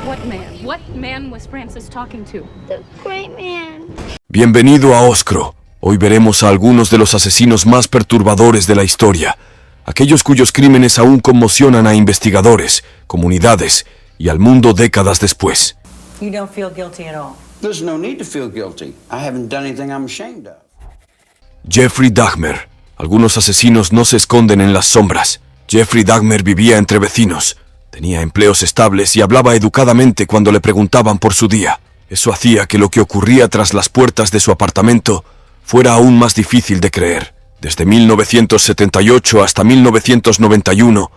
What man? What man was Francis talking to? The great man. Bienvenido a Oscro. Hoy veremos a algunos de los asesinos más perturbadores de la historia, aquellos cuyos crímenes aún conmocionan a investigadores, comunidades y al mundo décadas después. You don't feel guilty at all. There's no need to feel guilty. I haven't done anything I'm ashamed of. Jeffrey Dahmer. Algunos asesinos no se esconden en las sombras. Jeffrey Dahmer vivía entre vecinos, tenía empleos estables y hablaba educadamente cuando le preguntaban por su día. Eso hacía que lo que ocurría tras las puertas de su apartamento fuera aún más difícil de creer. Desde 1978 hasta 1991,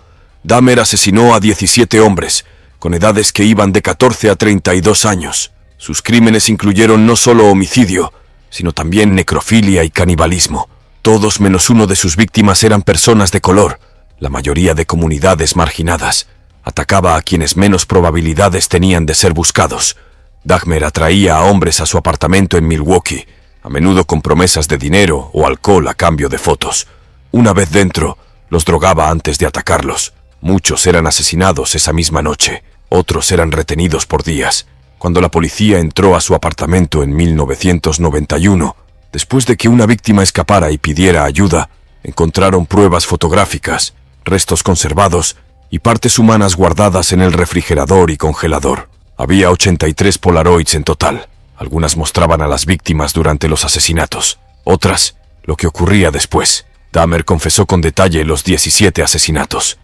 Dahmer asesinó a 17 hombres, con edades que iban de 14 a 32 años. Sus crímenes incluyeron no solo homicidio, sino también necrofilia y canibalismo. Todos menos uno de sus víctimas eran personas de color, la mayoría de comunidades marginadas. Atacaba a quienes menos probabilidades tenían de ser buscados. Dahmer atraía a hombres a su apartamento en Milwaukee, a menudo con promesas de dinero o alcohol a cambio de fotos. Una vez dentro, los drogaba antes de atacarlos. Muchos eran asesinados esa misma noche, otros eran retenidos por días. Cuando la policía entró a su apartamento en 1991, después de que una víctima escapara y pidiera ayuda, encontraron pruebas fotográficas, restos conservados y partes humanas guardadas en el refrigerador y congelador. Había 83 Polaroids en total. Algunas mostraban a las víctimas durante los asesinatos, otras, lo que ocurría después. Dahmer confesó con detalle los 17 asesinatos.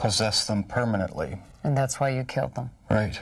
Possess them permanently. And that's why you killed them. Right.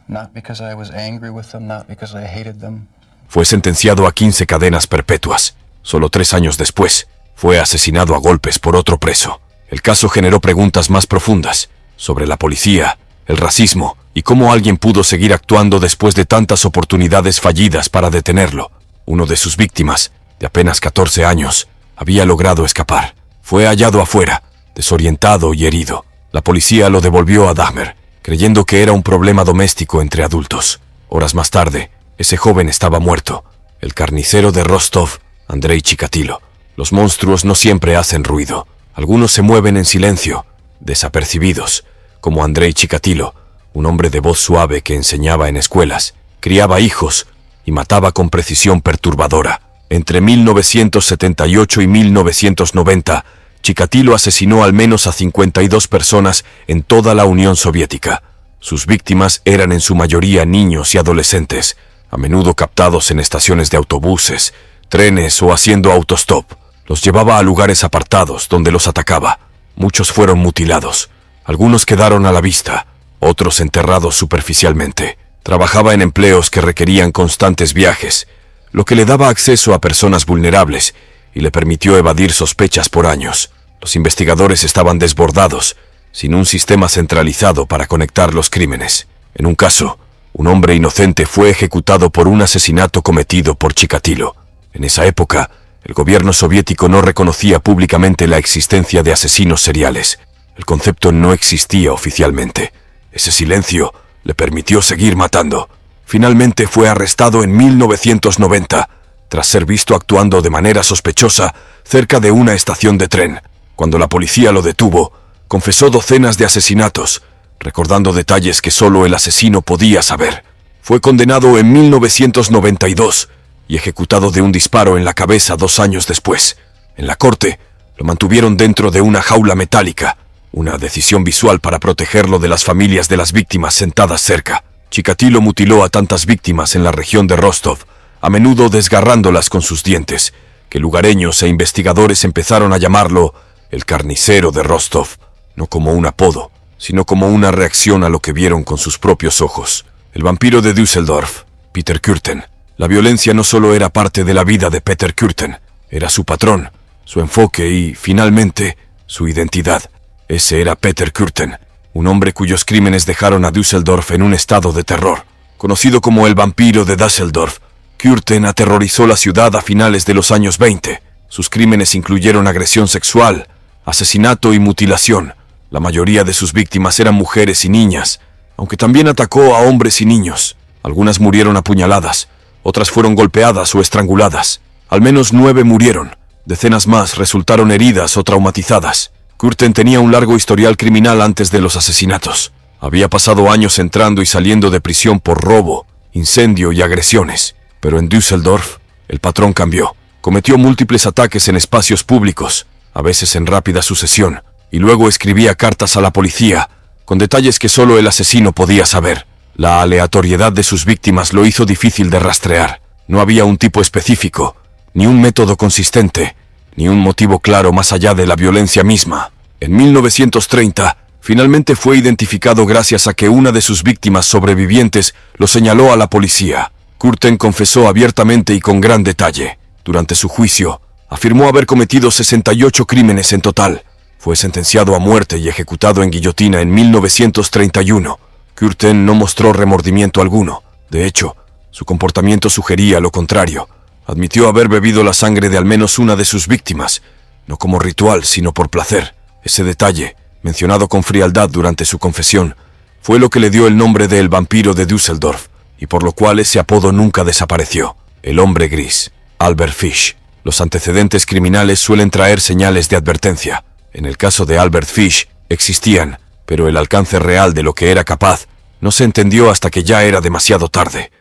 Not because I was angry with them, not because I hated them. Fue sentenciado a 15 cadenas perpetuas. Solo 3 años después, fue asesinado a golpes por otro preso. El caso generó preguntas más profundas sobre la policía, el racismo y cómo alguien pudo seguir actuando después de tantas oportunidades fallidas para detenerlo. Uno de sus víctimas, de apenas 14 años, había logrado escapar. Fue hallado afuera, desorientado y herido. La policía lo devolvió a Dahmer, creyendo que era un problema doméstico entre adultos. Horas más tarde, ese joven estaba muerto. El carnicero de Rostov, Andrei Chikatilo. Los monstruos no siempre hacen ruido. Algunos se mueven en silencio, desapercibidos, como Andrei Chikatilo, un hombre de voz suave que enseñaba en escuelas, criaba hijos y mataba con precisión perturbadora. Entre 1978 y 1990, Chikatilo asesinó al menos a 52 personas en toda la Unión Soviética. Sus víctimas eran en su mayoría niños y adolescentes, a menudo captados en estaciones de autobuses, trenes o haciendo autostop. Los llevaba a lugares apartados donde los atacaba. Muchos fueron mutilados. Algunos quedaron a la vista, otros enterrados superficialmente. Trabajaba en empleos que requerían constantes viajes, lo que le daba acceso a personas vulnerables y le permitió evadir sospechas por años. Los investigadores estaban desbordados, sin un sistema centralizado para conectar los crímenes. En un caso, un hombre inocente fue ejecutado por un asesinato cometido por Chikatilo. En esa época, el gobierno soviético no reconocía públicamente la existencia de asesinos seriales. El concepto no existía oficialmente. Ese silencio le permitió seguir matando. Finalmente fue arrestado en 1990, tras ser visto actuando de manera sospechosa cerca de una estación de tren. Cuando la policía lo detuvo, confesó docenas de asesinatos, recordando detalles que solo el asesino podía saber. Fue condenado en 1992 y ejecutado de un disparo en la cabeza 2 años después. En la corte, lo mantuvieron dentro de una jaula metálica, una decisión visual para protegerlo de las familias de las víctimas sentadas cerca. Chikatilo mutiló a tantas víctimas en la región de Rostov, a menudo desgarrándolas con sus dientes, que lugareños e investigadores empezaron a llamarlo el carnicero de Rostov, no como un apodo, sino como una reacción a lo que vieron con sus propios ojos. El vampiro de Düsseldorf, Peter Kürten. La violencia no solo era parte de la vida de Peter Kürten, era su patrón, su enfoque y, finalmente, su identidad. Ese era Peter Kürten, un hombre cuyos crímenes dejaron a Düsseldorf en un estado de terror. Conocido como el vampiro de Düsseldorf, Kürten aterrorizó la ciudad a finales de los años 20. Sus crímenes incluyeron agresión sexual, asesinato y mutilación. La mayoría de sus víctimas eran mujeres y niñas, aunque también atacó a hombres y niños. Algunas murieron apuñaladas, otras fueron golpeadas o estranguladas. Al menos 9 murieron. Decenas más resultaron heridas o traumatizadas. Curtin tenía un largo historial criminal antes de los asesinatos. Había pasado años entrando y saliendo de prisión por robo, incendio y agresiones. Pero en Düsseldorf, el patrón cambió. Cometió múltiples ataques en espacios públicos, a veces en rápida sucesión, y luego escribía cartas a la policía, con detalles que solo el asesino podía saber. La aleatoriedad de sus víctimas lo hizo difícil de rastrear. No había un tipo específico, ni un método consistente, ni un motivo claro más allá de la violencia misma. En 1930, finalmente fue identificado gracias a que una de sus víctimas sobrevivientes lo señaló a la policía. Curtin confesó abiertamente y con gran detalle. Durante su juicio, afirmó haber cometido 68 crímenes en total. Fue sentenciado a muerte y ejecutado en guillotina en 1931. Curtin no mostró remordimiento alguno. De hecho, su comportamiento sugería lo contrario. Admitió haber bebido la sangre de al menos una de sus víctimas, no como ritual, sino por placer. Ese detalle, mencionado con frialdad durante su confesión, fue lo que le dio el nombre de El vampiro de Düsseldorf, y por lo cual ese apodo nunca desapareció. El hombre gris, Albert Fish. Los antecedentes criminales suelen traer señales de advertencia. En el caso de Albert Fish, existían, pero el alcance real de lo que era capaz no se entendió hasta que ya era demasiado tarde.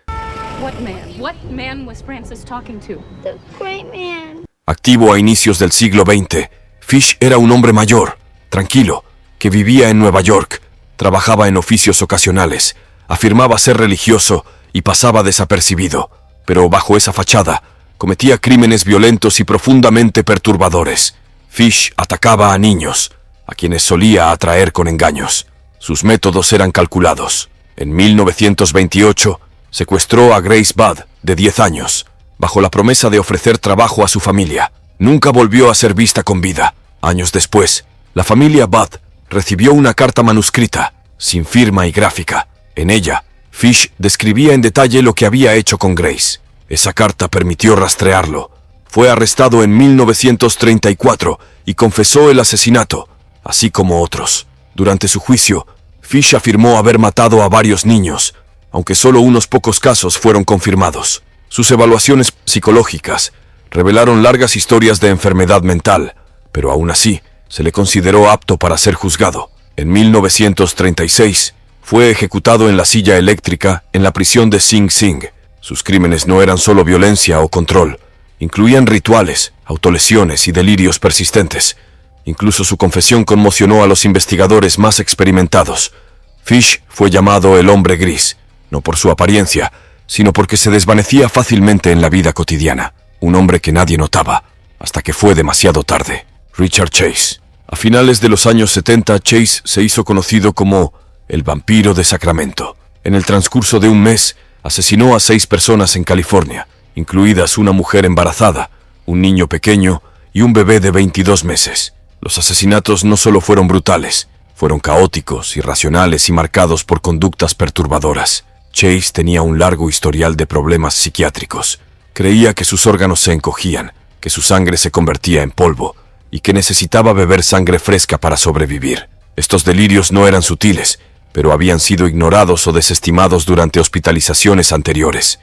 What man was Francis talking to? The great man. Activo a inicios del siglo XX, Fish era un hombre mayor, tranquilo, que vivía en Nueva York, trabajaba en oficios ocasionales, afirmaba ser religioso y pasaba desapercibido, pero bajo esa fachada cometía crímenes violentos y profundamente perturbadores. Fish atacaba a niños, a quienes solía atraer con engaños. Sus métodos eran calculados. En 1928, secuestró a Grace Budd, de 10 años, bajo la promesa de ofrecer trabajo a su familia. Nunca volvió a ser vista con vida. Años después, la familia Budd recibió una carta manuscrita, sin firma y gráfica. En ella, Fish describía en detalle lo que había hecho con Grace. Esa carta permitió rastrearlo. Fue arrestado en 1934 y confesó el asesinato, así como otros. Durante su juicio, Fish afirmó haber matado a varios niños, aunque solo unos pocos casos fueron confirmados. Sus evaluaciones psicológicas revelaron largas historias de enfermedad mental, pero aún así se le consideró apto para ser juzgado. En 1936 fue ejecutado en la silla eléctrica en la prisión de Sing Sing. Sus crímenes no eran solo violencia o control, incluían rituales, autolesiones y delirios persistentes. Incluso su confesión conmocionó a los investigadores más experimentados. Fish fue llamado el hombre gris, no por su apariencia, sino porque se desvanecía fácilmente en la vida cotidiana. Un hombre que nadie notaba, hasta que fue demasiado tarde. Richard Chase. A finales de los años 70, Chase se hizo conocido como el vampiro de Sacramento. En el transcurso de un mes, asesinó a 6 personas en California, incluidas una mujer embarazada, un niño pequeño y un bebé de 22 meses. Los asesinatos no solo fueron brutales, fueron caóticos, irracionales y marcados por conductas perturbadoras. Chase tenía un largo historial de problemas psiquiátricos. Creía que sus órganos se encogían, que su sangre se convertía en polvo y que necesitaba beber sangre fresca para sobrevivir. Estos delirios no eran sutiles, pero habían sido ignorados o desestimados durante hospitalizaciones anteriores.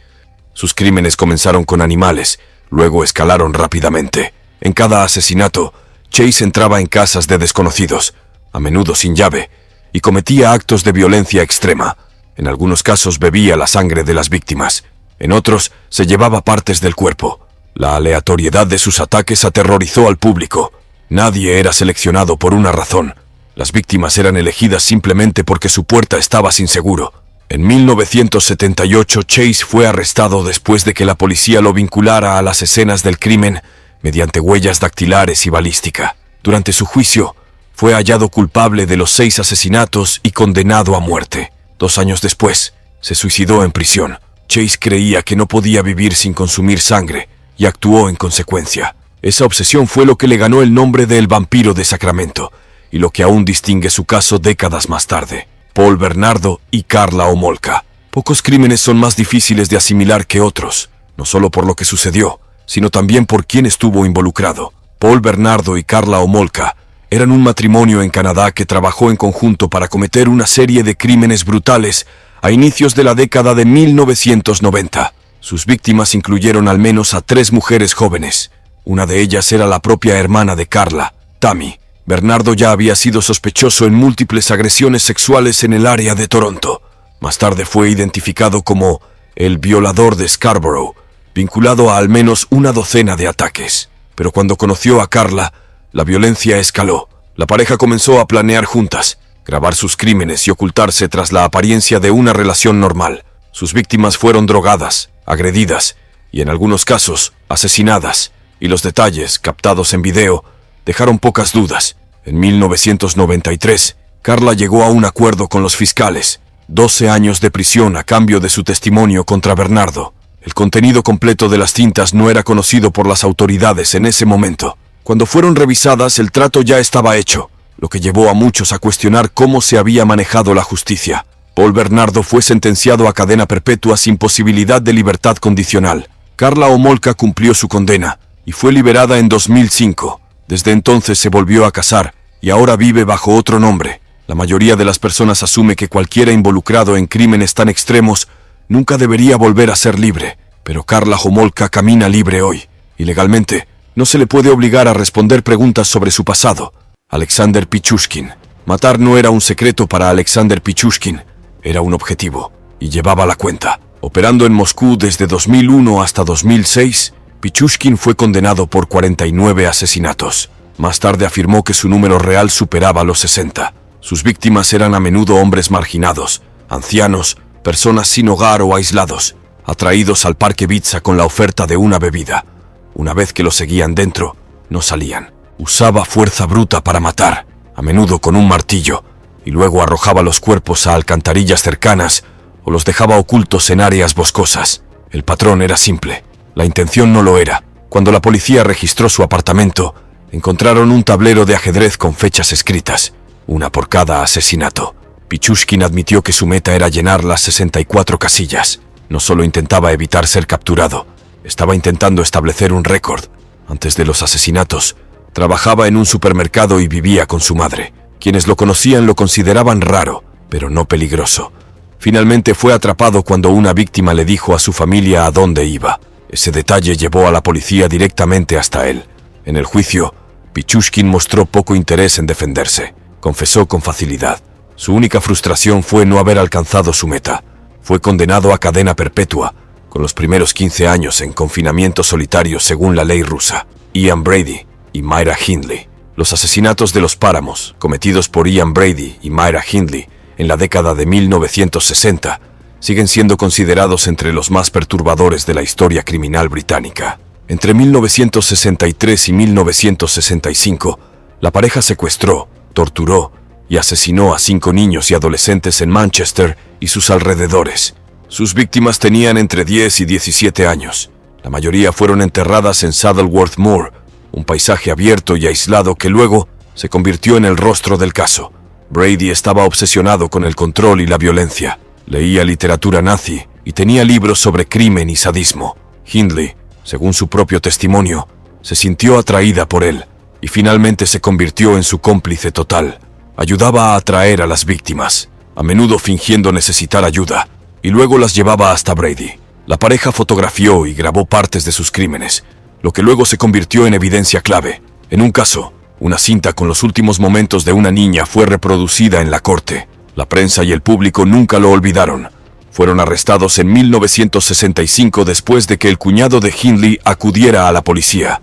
Sus crímenes comenzaron con animales, luego escalaron rápidamente. En cada asesinato, Chase entraba en casas de desconocidos, a menudo sin llave, y cometía actos de violencia extrema. En algunos casos bebía la sangre de las víctimas, en otros se llevaba partes del cuerpo. La aleatoriedad de sus ataques aterrorizó al público. Nadie era seleccionado por una razón. Las víctimas eran elegidas simplemente porque su puerta estaba sin seguro. En 1978, Chase fue arrestado después de que la policía lo vinculara a las escenas del crimen mediante huellas dactilares y balística. Durante su juicio, fue hallado culpable de los 6 asesinatos y condenado a muerte. 2 años después, se suicidó en prisión. Chase creía que no podía vivir sin consumir sangre y actuó en consecuencia. Esa obsesión fue lo que le ganó el nombre de El vampiro de Sacramento y lo que aún distingue su caso décadas más tarde. Paul Bernardo y Karla Homolka. Pocos crímenes son más difíciles de asimilar que otros, no solo por lo que sucedió, sino también por quién estuvo involucrado. Paul Bernardo y Karla Homolka eran un matrimonio en Canadá que trabajó en conjunto para cometer una serie de crímenes brutales a inicios de la década de 1990. Sus víctimas incluyeron al menos a 3 mujeres jóvenes. Una de ellas era la propia hermana de Karla, Tammy, Bernardo ya había sido sospechoso en múltiples agresiones sexuales en el área de Toronto. Más tarde fue identificado como el violador de Scarborough, vinculado a al menos una docena de ataques. Pero cuando conoció a Carla, la violencia escaló. La pareja comenzó a planear juntas, grabar sus crímenes y ocultarse tras la apariencia de una relación normal. Sus víctimas fueron drogadas, agredidas y en algunos casos asesinadas, y los detalles, captados en video, dejaron pocas dudas. En 1993, Carla llegó a un acuerdo con los fiscales, 12 años de prisión a cambio de su testimonio contra Bernardo. El contenido completo de las cintas no era conocido por las autoridades en ese momento. Cuando fueron revisadas, el trato ya estaba hecho, lo que llevó a muchos a cuestionar cómo se había manejado la justicia. Paul Bernardo fue sentenciado a cadena perpetua sin posibilidad de libertad condicional. Carla Homolka cumplió su condena y fue liberada en 2005. Desde entonces se volvió a casar y ahora vive bajo otro nombre. La mayoría de las personas asume que cualquiera involucrado en crímenes tan extremos nunca debería volver a ser libre, pero Carla Homolka camina libre hoy, y legalmente no se le puede obligar a responder preguntas sobre su pasado. Alexander Pichushkin. Matar no era un secreto para Alexander Pichushkin, era un objetivo, y llevaba la cuenta. Operando en Moscú desde 2001 hasta 2006, Pichushkin fue condenado por 49 asesinatos. Más tarde afirmó que su número real superaba los 60. Sus víctimas eran a menudo hombres marginados, ancianos, personas sin hogar o aislados, atraídos al Parque Bitsa con la oferta de una bebida. Una vez que lo seguían dentro, no salían. Usaba fuerza bruta para matar, a menudo con un martillo, y luego arrojaba los cuerpos a alcantarillas cercanas o los dejaba ocultos en áreas boscosas. El patrón era simple, la intención no lo era. Cuando la policía registró su apartamento, encontraron un tablero de ajedrez con fechas escritas, una por cada asesinato. Pichushkin admitió que su meta era llenar las 64 casillas. No solo intentaba evitar ser capturado, estaba intentando establecer un récord. Antes de los asesinatos, trabajaba en un supermercado y vivía con su madre. Quienes lo conocían lo consideraban raro, pero no peligroso. Finalmente fue atrapado cuando una víctima le dijo a su familia a dónde iba. Ese detalle llevó a la policía directamente hasta él. En el juicio, Pichushkin mostró poco interés en defenderse. Confesó con facilidad. Su única frustración fue no haber alcanzado su meta. Fue condenado a cadena perpetua, con los primeros 15 años en confinamiento solitario según la ley rusa. Ian Brady y Myra Hindley. Los asesinatos de los páramos, cometidos por Ian Brady y Myra Hindley en la década de 1960, siguen siendo considerados entre los más perturbadores de la historia criminal británica. Entre 1963 y 1965, la pareja secuestró, torturó y asesinó a 5 niños y adolescentes en Manchester y sus alrededores. Sus víctimas tenían entre 10 y 17 años. La mayoría fueron enterradas en Saddleworth Moor, un paisaje abierto y aislado que luego se convirtió en el rostro del caso. Brady estaba obsesionado con el control y la violencia. Leía literatura nazi y tenía libros sobre crimen y sadismo. Hindley, según su propio testimonio, se sintió atraída por él y finalmente se convirtió en su cómplice total. Ayudaba a atraer a las víctimas, a menudo fingiendo necesitar ayuda, y luego las llevaba hasta Brady. La pareja fotografió y grabó partes de sus crímenes, lo que luego se convirtió en evidencia clave. En un caso, una cinta con los últimos momentos de una niña fue reproducida en la corte. La prensa y el público nunca lo olvidaron. Fueron arrestados en 1965 después de que el cuñado de Hindley acudiera a la policía.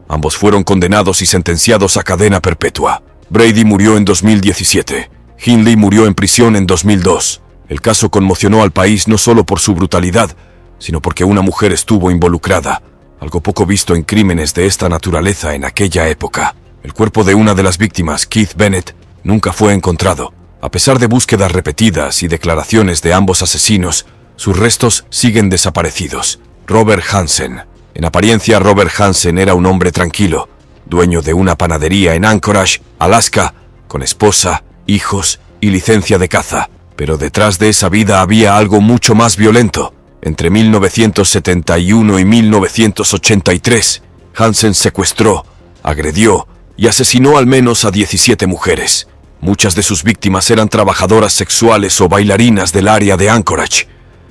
Ambos fueron condenados y sentenciados a cadena perpetua. Brady murió en 2017. Hindley murió en prisión en 2002. El caso conmocionó al país no solo por su brutalidad, sino porque una mujer estuvo involucrada, algo poco visto en crímenes de esta naturaleza en aquella época. El cuerpo de una de las víctimas, Keith Bennett, nunca fue encontrado. A pesar de búsquedas repetidas y declaraciones de ambos asesinos, sus restos siguen desaparecidos. Robert Hansen. En apariencia, Robert Hansen era un hombre tranquilo, dueño de una panadería en Anchorage, Alaska, con esposa, hijos y licencia de caza. Pero detrás de esa vida había algo mucho más violento. Entre 1971 y 1983, Hansen secuestró, agredió y asesinó al menos a 17 mujeres. Muchas de sus víctimas eran trabajadoras sexuales o bailarinas del área de Anchorage.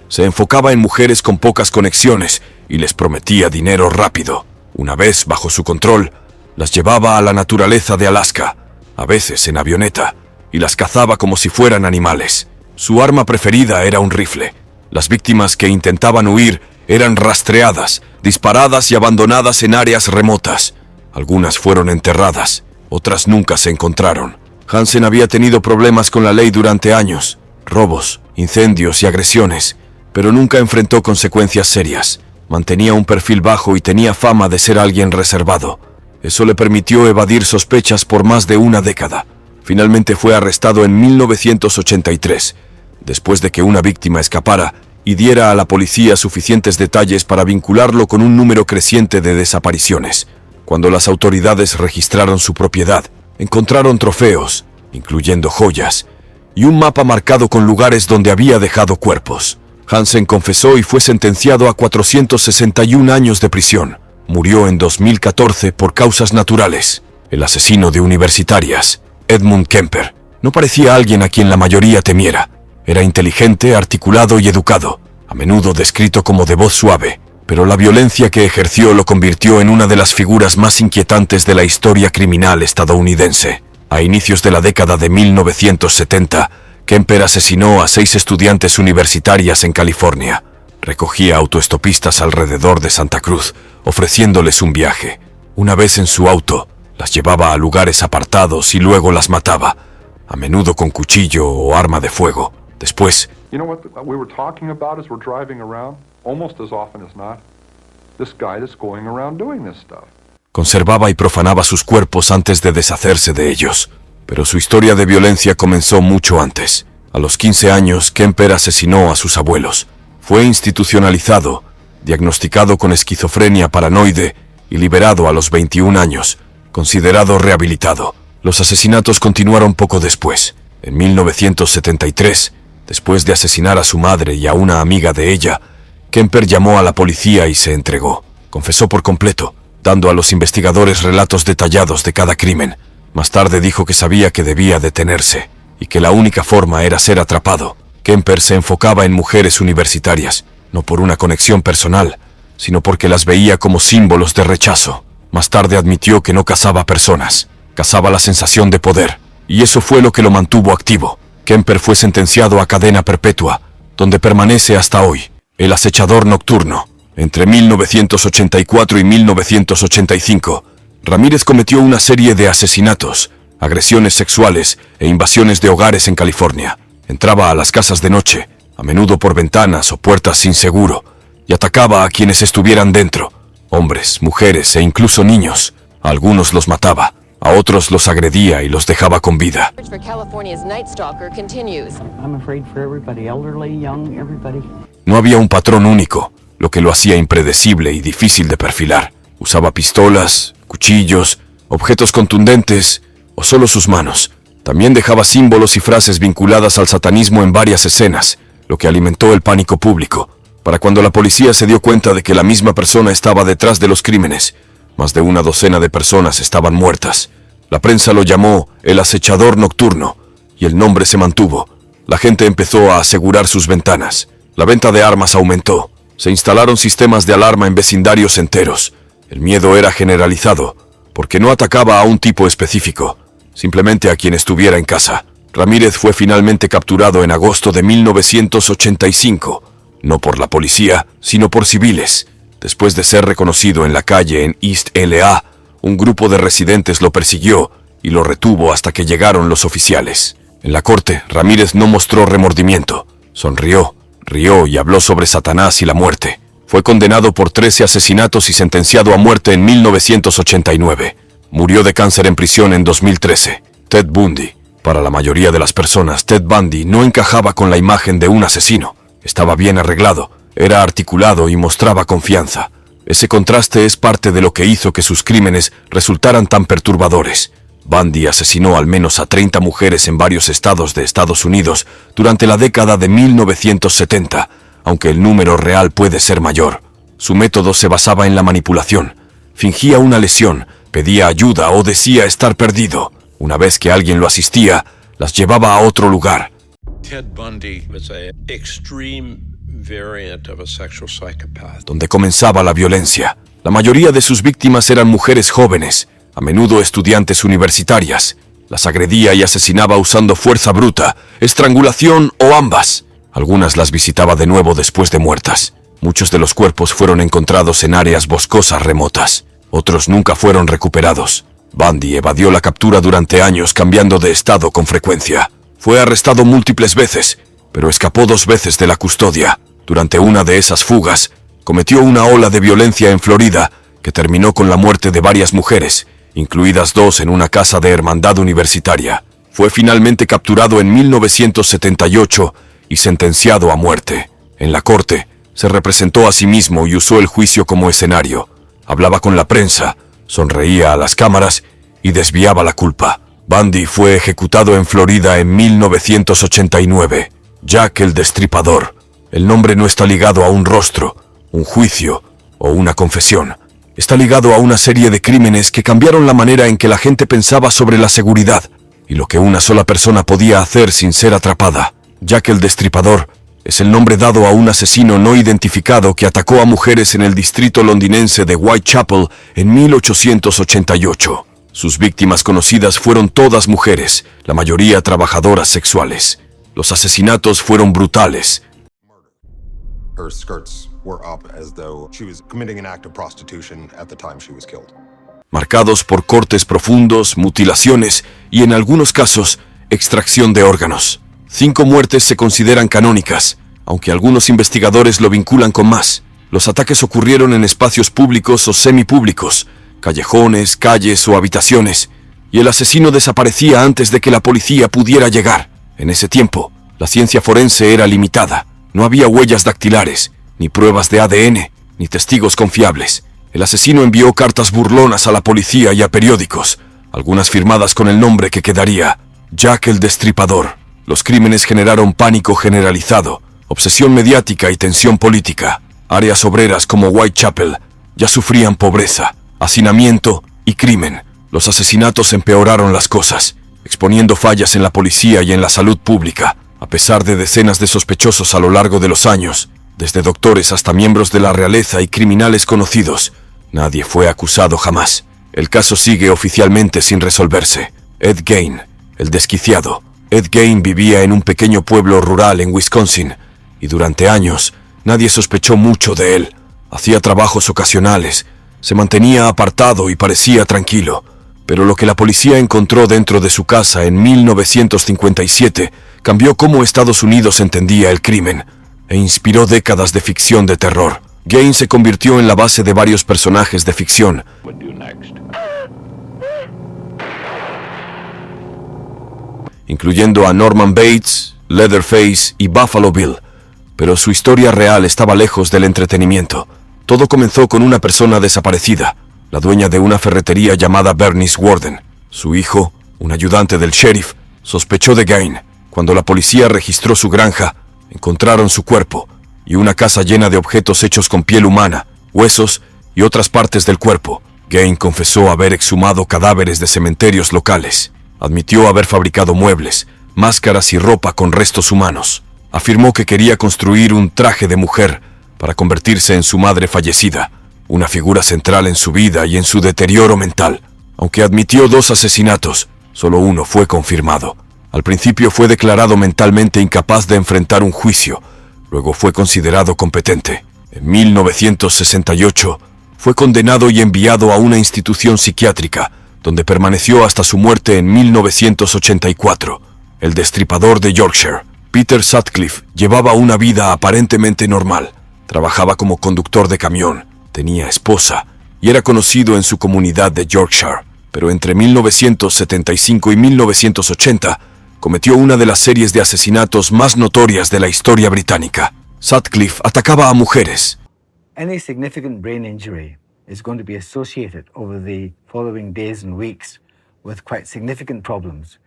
Se enfocaba en mujeres con pocas conexiones y les prometía dinero rápido. Una vez bajo su control, las llevaba a la naturaleza de Alaska, a veces en avioneta, y las cazaba como si fueran animales. Su arma preferida era un rifle. Las víctimas que intentaban huir eran rastreadas, disparadas y abandonadas en áreas remotas. Algunas fueron enterradas, otras nunca se encontraron. Hansen había tenido problemas con la ley durante años, robos, incendios y agresiones, pero nunca enfrentó consecuencias serias. Mantenía un perfil bajo y tenía fama de ser alguien reservado. Eso le permitió evadir sospechas por más de una década. Finalmente fue arrestado en 1983, después de que una víctima escapara y diera a la policía suficientes detalles para vincularlo con un número creciente de desapariciones. Cuando las autoridades registraron su propiedad, encontraron trofeos, incluyendo joyas, y un mapa marcado con lugares donde había dejado cuerpos. Hansen confesó y fue sentenciado a 461 años de prisión. Murió en 2014 por causas naturales. El asesino de universitarias, Edmund Kemper, no parecía alguien a quien la mayoría temiera. Era inteligente, articulado y educado, a menudo descrito como de voz suave, pero la violencia que ejerció lo convirtió en una de las figuras más inquietantes de la historia criminal estadounidense. A inicios de la década de 1970, Kemper asesinó a 6 estudiantes universitarias en California. Recogía autoestopistas alrededor de Santa Cruz, ofreciéndoles un viaje. Una vez en su auto, las llevaba a lugares apartados y luego las mataba, a menudo con cuchillo o arma de fuego. Después, You know what we were talking about as we're driving around? Almost as often as not, this guy that's going around doing this stuff. conservaba y profanaba sus cuerpos antes de deshacerse de ellos. Pero su historia de violencia comenzó mucho antes. A los 15 años, Kemper asesinó a sus abuelos. Fue institucionalizado, diagnosticado con esquizofrenia paranoide y liberado a los 21 años, considerado rehabilitado. Los asesinatos continuaron poco después. En 1973, después de asesinar a su madre y a una amiga de ella, Kemper llamó a la policía y se entregó. Confesó por completo, dando a los investigadores relatos detallados de cada crimen. Más tarde dijo que sabía que debía detenerse y que la única forma era ser atrapado. Kemper se enfocaba en mujeres universitarias, no por una conexión personal, sino porque las veía como símbolos de rechazo. Más tarde admitió que no cazaba personas, cazaba la sensación de poder, y eso fue lo que lo mantuvo activo. Kemper fue sentenciado a cadena perpetua, donde permanece hasta hoy. El acechador nocturno. Entre 1984 y 1985, Ramírez cometió una serie de asesinatos, agresiones sexuales e invasiones de hogares en California. Entraba a las casas de noche, a menudo por ventanas o puertas sin seguro, y atacaba a quienes estuvieran dentro, hombres, mujeres e incluso niños. A algunos los mataba, a otros los agredía y los dejaba con vida. For California's Night Stalker continues. I'm afraid for everybody, elderly, young, everybody. No había un patrón único, lo que lo hacía impredecible y difícil de perfilar. Usaba pistolas, cuchillos, objetos contundentes o solo sus manos. También dejaba símbolos y frases vinculadas al satanismo en varias escenas, lo que alimentó el pánico público. Para cuando la policía se dio cuenta de que la misma persona estaba detrás de los crímenes, más de una docena de personas estaban muertas. La prensa lo llamó el acechador nocturno, y el nombre se mantuvo. La gente empezó a asegurar sus ventanas. La venta de armas aumentó. Se instalaron sistemas de alarma en vecindarios enteros. El miedo era generalizado, porque no atacaba a un tipo específico, simplemente a quien estuviera en casa. Ramírez fue finalmente capturado en agosto de 1985, no por la policía, sino por civiles. Después de ser reconocido en la calle en East LA, un grupo de residentes lo persiguió y lo retuvo hasta que llegaron los oficiales. En la corte, Ramírez no mostró remordimiento. Sonrió, rió y habló sobre Satanás y la muerte. Fue condenado por 13 asesinatos y sentenciado a muerte en 1989. Murió de cáncer en prisión en 2013. Ted Bundy. Para la mayoría de las personas, Ted Bundy no encajaba con la imagen de un asesino. Estaba bien arreglado, era articulado y mostraba confianza. Ese contraste es parte de lo que hizo que sus crímenes resultaran tan perturbadores. Bundy asesinó al menos a 30 mujeres en varios estados de Estados Unidos durante la década de 1970, aunque el número real puede ser mayor. Su método se basaba en la manipulación. Fingía una lesión, pedía ayuda o decía estar perdido. Una vez que alguien lo asistía, las llevaba a otro lugar. Ted Bundy was an extreme variant of a sexual psychopath. Donde comenzaba la violencia. La mayoría de sus víctimas eran mujeres jóvenes, a menudo estudiantes universitarias. Las agredía y asesinaba usando fuerza bruta, estrangulación o ambas. Algunas las visitaba de nuevo después de muertas. Muchos de los cuerpos fueron encontrados en áreas boscosas remotas. Otros nunca fueron recuperados. Bundy evadió la captura durante años, cambiando de estado con frecuencia. Fue arrestado múltiples veces, pero escapó 2 veces de la custodia. Durante una de esas fugas, cometió una ola de violencia en Florida que terminó con la muerte de varias mujeres, incluidas 2 en una casa de hermandad universitaria. Fue finalmente capturado en 1978 y sentenciado a muerte. En la corte, se representó a sí mismo y usó el juicio como escenario. Hablaba con la prensa, sonreía a las cámaras y desviaba la culpa. Bundy fue ejecutado en Florida en 1989. Jack el Destripador. El nombre no está ligado a un rostro, un juicio o una confesión. Está ligado a una serie de crímenes que cambiaron la manera en que la gente pensaba sobre la seguridad y lo que una sola persona podía hacer sin ser atrapada. Jack el Destripador es el nombre dado a un asesino no identificado que atacó a mujeres en el distrito londinense de Whitechapel en 1888. Sus víctimas conocidas fueron todas mujeres, la mayoría trabajadoras sexuales. Los asesinatos fueron brutales. Her skirts were up as though she was committing an act of prostitution at the time she was killed. Marcados por cortes profundos, mutilaciones y, en algunos casos, extracción de órganos. 5 muertes se consideran canónicas, aunque algunos investigadores lo vinculan con más. Los ataques ocurrieron en espacios públicos o semipúblicos, callejones, calles o habitaciones, y el asesino desaparecía antes de que la policía pudiera llegar. En ese tiempo, la ciencia forense era limitada. No había huellas dactilares, ni pruebas de ADN, ni testigos confiables. El asesino envió cartas burlonas a la policía y a periódicos, algunas firmadas con el nombre que quedaría: Jack el Destripador. Los crímenes generaron pánico generalizado, obsesión mediática y tensión política. Áreas obreras como Whitechapel ya sufrían pobreza, hacinamiento y crimen. Los asesinatos empeoraron las cosas, exponiendo fallas en la policía y en la salud pública. A pesar de decenas de sospechosos a lo largo de los años, desde doctores hasta miembros de la realeza y criminales conocidos, nadie fue acusado jamás. El caso sigue oficialmente sin resolverse. Ed Gein, el desquiciado. Ed Gein vivía en un pequeño pueblo rural en Wisconsin, y durante años nadie sospechó mucho de él. Hacía trabajos ocasionales, se mantenía apartado y parecía tranquilo, pero lo que la policía encontró dentro de su casa en 1957 cambió cómo Estados Unidos entendía el crimen e inspiró décadas de ficción de terror. Gein se convirtió en la base de varios personajes de ficción, incluyendo a Norman Bates, Leatherface y Buffalo Bill, pero su historia real estaba lejos del entretenimiento. Todo comenzó con una persona desaparecida, la dueña de una ferretería llamada Bernice Warden. Su hijo, un ayudante del sheriff, sospechó de Gein. Cuando la policía registró su granja, encontraron su cuerpo y una casa llena de objetos hechos con piel humana, huesos y otras partes del cuerpo. Gein confesó haber exhumado cadáveres de cementerios locales. Admitió haber fabricado muebles, máscaras y ropa con restos humanos. Afirmó que quería construir un traje de mujer para convertirse en su madre fallecida, una figura central en su vida y en su deterioro mental. Aunque admitió 2 asesinatos, solo uno fue confirmado. Al principio fue declarado mentalmente incapaz de enfrentar un juicio, luego fue considerado competente. En 1968, fue condenado y enviado a una institución psiquiátrica, donde permaneció hasta su muerte en 1984. El Destripador de Yorkshire. Peter Sutcliffe llevaba una vida aparentemente normal. Trabajaba como conductor de camión, tenía esposa y era conocido en su comunidad de Yorkshire. Pero entre 1975 y 1980, cometió una de las series de asesinatos más notorias de la historia británica. Sutcliffe atacaba a mujeres. Any significant brain injury is going to be associated over the following days and weeks with quite significant problems.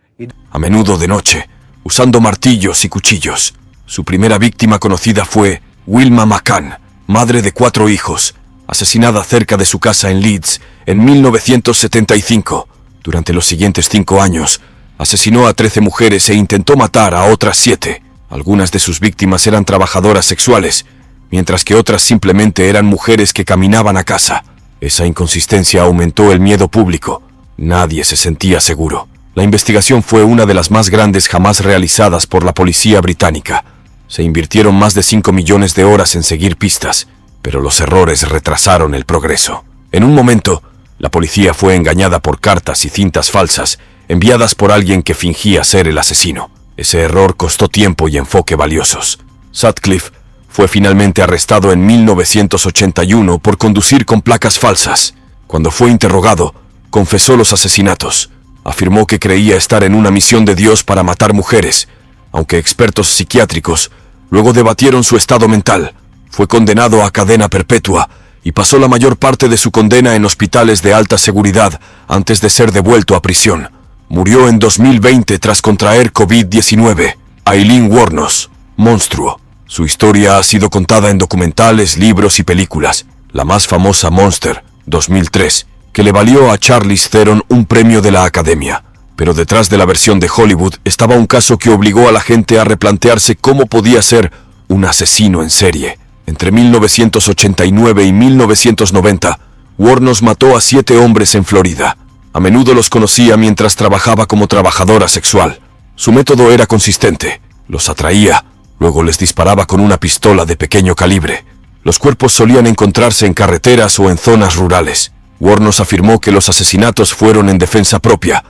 A menudo de noche, usando martillos y cuchillos. Su primera víctima conocida fue Wilma McCann, madre de 4 hijos, asesinada cerca de su casa en Leeds en 1975. Durante los siguientes 5 años, asesinó a 13 mujeres e intentó matar a otras 7. Algunas de sus víctimas eran trabajadoras sexuales, mientras que otras simplemente eran mujeres que caminaban a casa. Esa inconsistencia aumentó el miedo público. Nadie se sentía seguro. La investigación fue una de las más grandes jamás realizadas por la policía británica. Se invirtieron más de 5 millones de horas en seguir pistas, pero los errores retrasaron el progreso. En un momento, la policía fue engañada por cartas y cintas falsas enviadas por alguien que fingía ser el asesino. Ese error costó tiempo y enfoque valiosos. Sutcliffe fue finalmente arrestado en 1981 por conducir con placas falsas. Cuando fue interrogado, confesó los asesinatos. Afirmó que creía estar en una misión de Dios para matar mujeres, aunque expertos psiquiátricos luego debatieron su estado mental. Fue condenado a cadena perpetua y pasó la mayor parte de su condena en hospitales de alta seguridad antes de ser devuelto a prisión. Murió en 2020 tras contraer COVID-19. Aileen Wuornos, monstruo. Su historia ha sido contada en documentales, libros y películas. La más famosa, Monster, 2003, que le valió a Charlize Theron un premio de la Academia. Pero detrás de la versión de Hollywood estaba un caso que obligó a la gente a replantearse cómo podía ser un asesino en serie. Entre 1989 y 1990, Wuornos mató a 7 hombres en Florida. A menudo los conocía mientras trabajaba como trabajadora sexual. Su método era consistente. Los atraía, luego les disparaba con una pistola de pequeño calibre. Los cuerpos solían encontrarse en carreteras o en zonas rurales. Wuornos afirmó que los asesinatos fueron en defensa propia.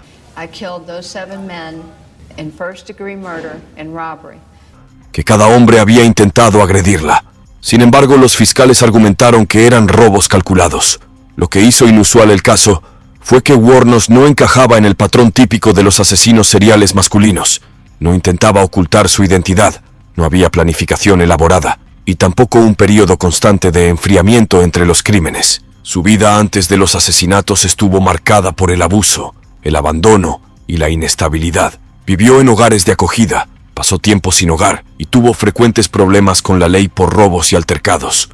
Que cada hombre había intentado agredirla. Sin embargo, los fiscales argumentaron que eran robos calculados. Lo que hizo inusual el caso fue que Wuornos no encajaba en el patrón típico de los asesinos seriales masculinos. No intentaba ocultar su identidad, no había planificación elaborada, y tampoco un periodo constante de enfriamiento entre los crímenes. Su vida antes de los asesinatos estuvo marcada por el abuso, el abandono y la inestabilidad. Vivió en hogares de acogida, pasó tiempo sin hogar y tuvo frecuentes problemas con la ley por robos y altercados.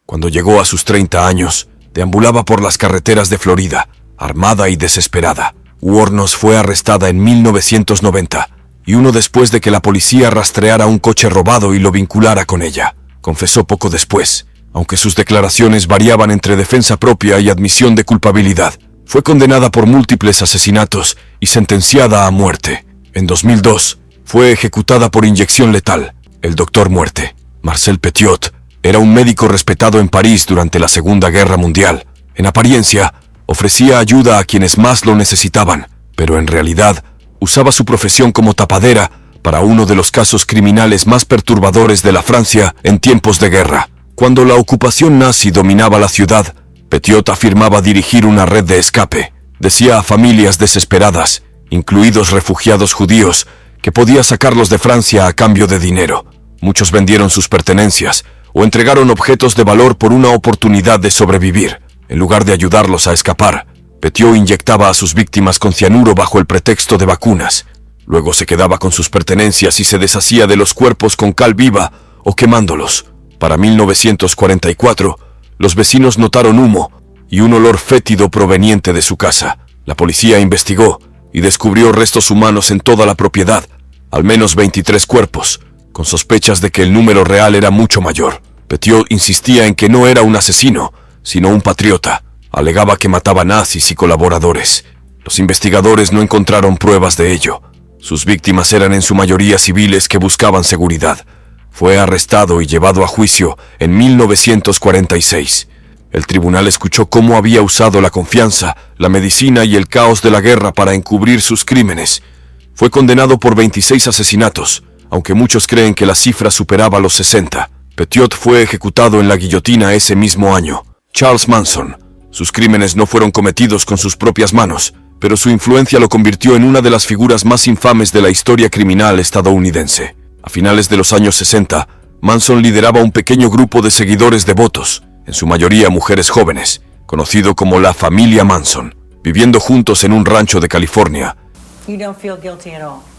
Cuando llegó a sus 30 años, deambulaba por las carreteras de Florida, armada y desesperada. Wuornos fue arrestada en 1990, y uno después de que la policía rastreara un coche robado y lo vinculara con ella. Confesó poco después, aunque sus declaraciones variaban entre defensa propia y admisión de culpabilidad. Fue condenada por múltiples asesinatos y sentenciada a muerte. En 2002, fue ejecutada por inyección letal. El Doctor Muerte, Marcel Petiot, era un médico respetado en París durante la Segunda Guerra Mundial. En apariencia, ofrecía ayuda a quienes más lo necesitaban, pero en realidad usaba su profesión como tapadera para uno de los casos criminales más perturbadores de la Francia en tiempos de guerra. Cuando la ocupación nazi dominaba la ciudad, Petiot afirmaba dirigir una red de escape. Decía a familias desesperadas, incluidos refugiados judíos, que podía sacarlos de Francia a cambio de dinero. Muchos vendieron sus pertenencias o entregaron objetos de valor por una oportunidad de sobrevivir. En lugar de ayudarlos a escapar, Petiot inyectaba a sus víctimas con cianuro bajo el pretexto de vacunas. Luego se quedaba con sus pertenencias y se deshacía de los cuerpos con cal viva o quemándolos. Para 1944, los vecinos notaron humo y un olor fétido proveniente de su casa. La policía investigó y descubrió restos humanos en toda la propiedad, al menos 23 cuerpos, con sospechas de que el número real era mucho mayor. Petiot insistía en que no era un asesino, sino un patriota. Alegaba que mataba nazis y colaboradores. Los investigadores no encontraron pruebas de ello. Sus víctimas eran en su mayoría civiles que buscaban seguridad. Fue arrestado y llevado a juicio en 1946. El tribunal escuchó cómo había usado la confianza, la medicina y el caos de la guerra para encubrir sus crímenes. Fue condenado por 26 asesinatos, aunque muchos creen que la cifra superaba los 60. Petiot fue ejecutado en la guillotina ese mismo año. Charles Manson. Sus crímenes no fueron cometidos con sus propias manos, pero su influencia lo convirtió en una de las figuras más infames de la historia criminal estadounidense. A finales de los años 60, Manson lideraba un pequeño grupo de seguidores devotos, en su mayoría mujeres jóvenes, conocido como la familia Manson, viviendo juntos en un rancho de California.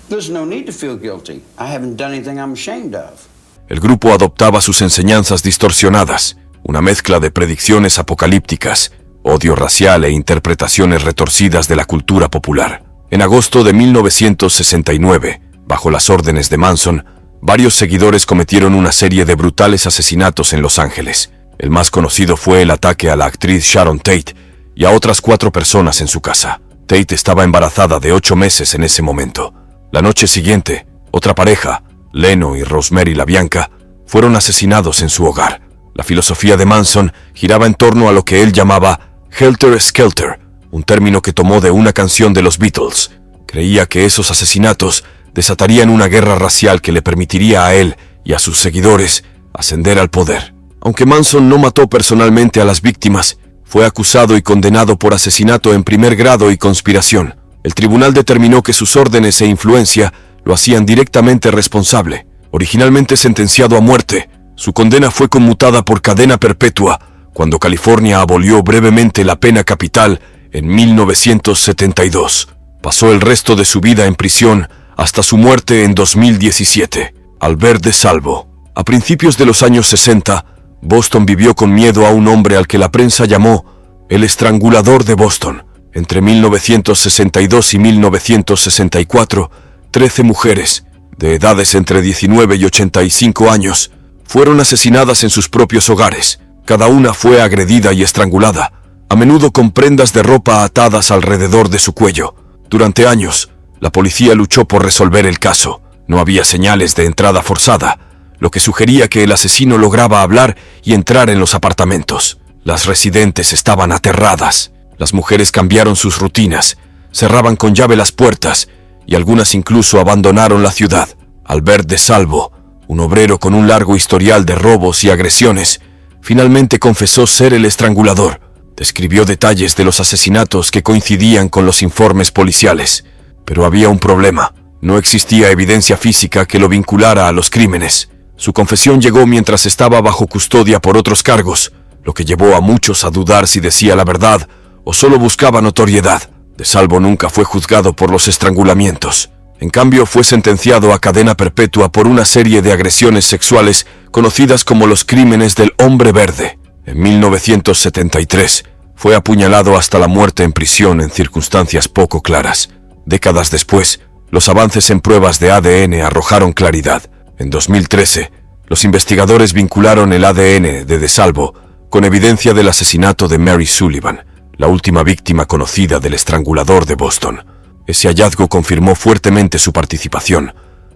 There's no need to feel guilty. I haven't done anything I'm ashamed of. El grupo adoptaba sus enseñanzas distorsionadas, una mezcla de predicciones apocalípticas, odio racial e interpretaciones retorcidas de la cultura popular. En agosto de 1969, bajo las órdenes de Manson, varios seguidores cometieron una serie de brutales asesinatos en Los Ángeles. El más conocido fue el ataque a la actriz Sharon Tate y a otras 4 personas en su casa. Tate estaba embarazada de 8 meses en ese momento. La noche siguiente, otra pareja, Leno y Rosemary LaBianca, fueron asesinados en su hogar. La filosofía de Manson giraba en torno a lo que él llamaba Helter Skelter, un término que tomó de una canción de los Beatles. Creía que esos asesinatos desatarían una guerra racial que le permitiría a él y a sus seguidores ascender al poder. Aunque Manson no mató personalmente a las víctimas, fue acusado y condenado por asesinato en primer grado y conspiración. El tribunal determinó que sus órdenes e influencia lo hacían directamente responsable. Originalmente sentenciado a muerte, su condena fue conmutada por cadena perpetua cuando California abolió brevemente la pena capital en 1972. Pasó el resto de su vida en prisión hasta su muerte en 2017. Albert DeSalvo. A principios de los años 60, Boston vivió con miedo a un hombre al que la prensa llamó el estrangulador de Boston. Entre 1962 y 1964, 13 mujeres, de edades entre 19 y 85 años, fueron asesinadas en sus propios hogares. Cada una fue agredida y estrangulada, a menudo con prendas de ropa atadas alrededor de su cuello. Durante años, la policía luchó por resolver el caso. No había señales de entrada forzada, lo que sugería que el asesino lograba hablar y entrar en los apartamentos. Las residentes estaban aterradas. Las mujeres cambiaron sus rutinas, cerraban con llave las puertas y algunas incluso abandonaron la ciudad. Albert DeSalvo, un obrero con un largo historial de robos y agresiones, finalmente confesó ser el estrangulador. Describió detalles de los asesinatos que coincidían con los informes policiales. Pero había un problema. No existía evidencia física que lo vinculara a los crímenes. Su confesión llegó mientras estaba bajo custodia por otros cargos, lo que llevó a muchos a dudar si decía la verdad o solo buscaba notoriedad. DeSalvo nunca fue juzgado por los estrangulamientos. En cambio, fue sentenciado a cadena perpetua por una serie de agresiones sexuales conocidas como los crímenes del hombre verde. En 1973, fue apuñalado hasta la muerte en prisión en circunstancias poco claras. Décadas después, los avances en pruebas de ADN arrojaron claridad. En 2013, los investigadores vincularon el ADN de DeSalvo con evidencia del asesinato de Mary Sullivan, la última víctima conocida del estrangulador de Boston. Ese hallazgo confirmó fuertemente su participación,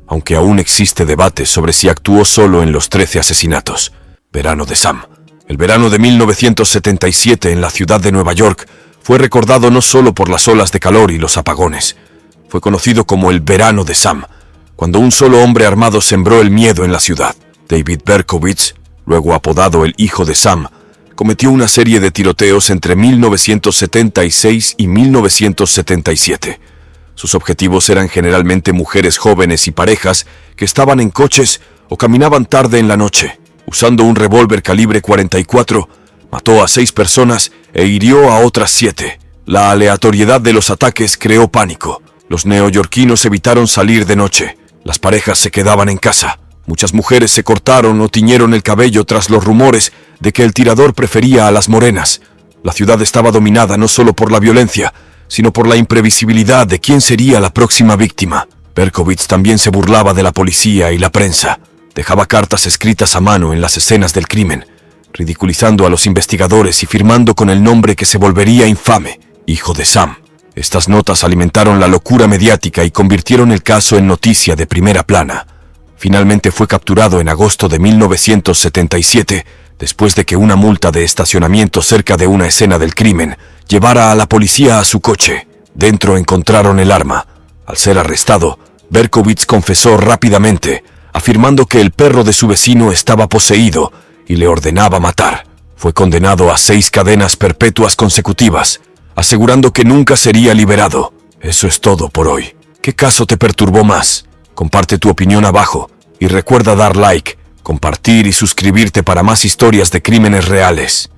aunque aún existe debate sobre si actuó solo en los 13 asesinatos. Verano de Sam. El verano de 1977 en la ciudad de Nueva York fue recordado no solo por las olas de calor y los apagones. Fue conocido como el Verano de Sam, cuando un solo hombre armado sembró el miedo en la ciudad. David Berkowitz, luego apodado el Hijo de Sam, cometió una serie de tiroteos entre 1976 y 1977. Sus objetivos eran generalmente mujeres jóvenes y parejas que estaban en coches o caminaban tarde en la noche. Usando un revólver calibre 44, mató a 6 personas e hirió a otras 7. La aleatoriedad de los ataques creó pánico. Los neoyorquinos evitaron salir de noche. Las parejas se quedaban en casa. Muchas mujeres se cortaron o tiñeron el cabello tras los rumores de que el tirador prefería a las morenas. La ciudad estaba dominada no solo por la violencia, sino por la imprevisibilidad de quién sería la próxima víctima. Berkowitz también se burlaba de la policía y la prensa. Dejaba cartas escritas a mano en las escenas del crimen, ridiculizando a los investigadores y firmando con el nombre que se volvería infame, Hijo de Sam. Estas notas alimentaron la locura mediática y convirtieron el caso en noticia de primera plana. Finalmente fue capturado en agosto de 1977, después de que una multa de estacionamiento cerca de una escena del crimen llevara a la policía a su coche. Dentro encontraron el arma. Al ser arrestado, Berkowitz confesó rápidamente, afirmando que el perro de su vecino estaba poseído y le ordenaba matar. Fue condenado a 6 cadenas perpetuas consecutivas, asegurando que nunca sería liberado. Eso es todo por hoy. ¿Qué caso te perturbó más? Comparte tu opinión abajo y recuerda dar like, compartir y suscribirte para más historias de crímenes reales.